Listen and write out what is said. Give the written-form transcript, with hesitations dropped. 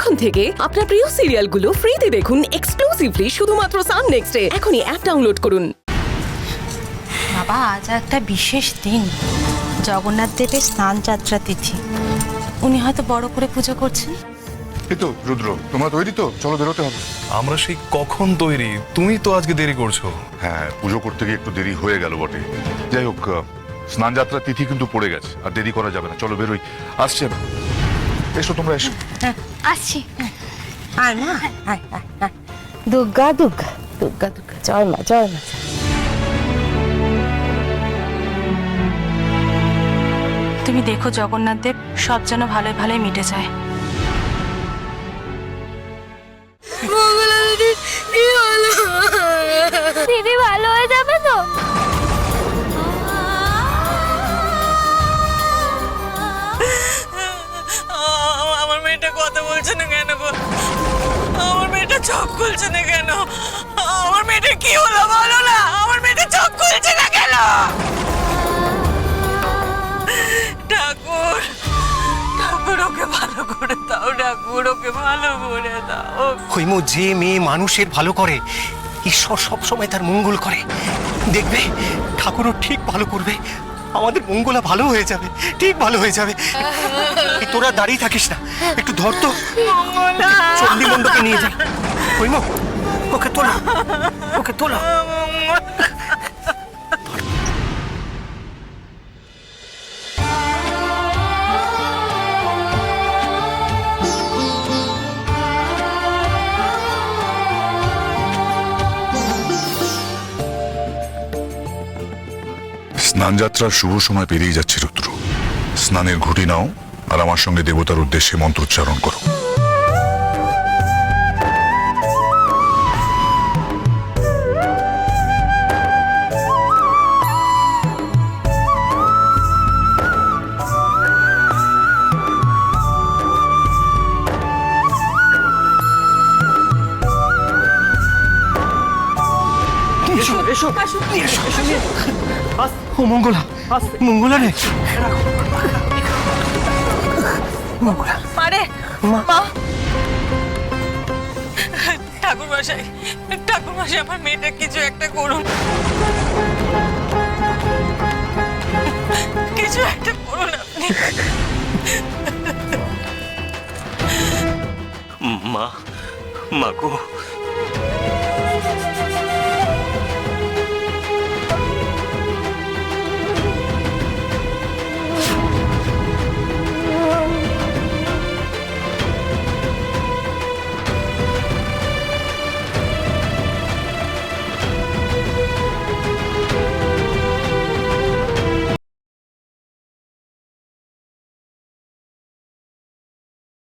এখন থেকে আপনার প্রিয় সিরিয়ালগুলো ফ্রিতে দেখুন এক্সক্লুসিভলি শুধুমাত্র সান নেক্সটে। এখনই অ্যাপ ডাউনলোড করুন। বাবা, আজ একটা বিশেষ দিন, জগন্নাথ দেবের স্নান যাত্রা তিথি। উনি হয়তো বড় করে পুজো করছেন। এই তো রুদ্র, তোমরা তৈরি তো? চলো, বেরোতে হবে। আমরা সেই কখন তৈরি, তুমি তো আজকে দেরি করছো। হ্যাঁ, পুজো করতে গিয়ে একটু দেরি হয়ে গেল বটে। যাই হোক, স্নান যাত্রা তিথি কিন্তু পড়ে গেছে, আর দেরি করা যাবে না। চলো বেরোই, আসছে। এসো তোমরা, এসো। আসছি। আয় মা, আয় আয় আয়। দুর্গা দুর্গা দুর্গা দুর্গা, জয় মা জয় মা। তুমি দেখো জগন্নাথ দেব সব যেন ভালোই ভালোই মিটে যায়। দিদি ভালো হয়ে যাবে তো? আমার মেয়েটা কথা বলছে না কেন গো? আমার মেয়েটা চোখ খুলছে না কেন? আমার মেয়েটা কি হলো বলো না? আমার মেয়েটা চোখ খুলছে না কেন? ঠাকুর, ঠাকুর ওকে ভালো করে দাও, ঠাকুর ওকে ভালো করে দাও। হৈমু, যে মেয়ে মানুষের ভালো করে ঈশ্বর সব সময় তার মঙ্গল করে। দেখবে ঠাকুরও ঠিক ভালো করবে, আমাদের মঙ্গলা ভালো হয়ে যাবে, ঠিক ভালো হয়ে যাবে। এই তোরা দাঁড়িয়ে থাকিস না, একটু ধর তো, চণ্ডী মণ্ডপে নিয়ে যা। হৈমু, ওকে তোলো, ওকে তোলো। স্নানযাত্রার শুভ সময় পেরিয়ে যাচ্ছে রুদ্র। স্নানের ঘুঁটি নাও, আর আমার সঙ্গে দেবতার উদ্দেশ্যে মন্ত্রোচ্চারণ করো। এসো এসো এসো এসো। ও মঙ্গলা, মঙ্গলা রে, মঙ্গলা। মারে মা। মা, ঠাকুর মশাই, ঠাকুর মশাই, আমার মেয়েটা কিছু একটা করুন, কিছু একটা করুন আপনি। মা, মা গো।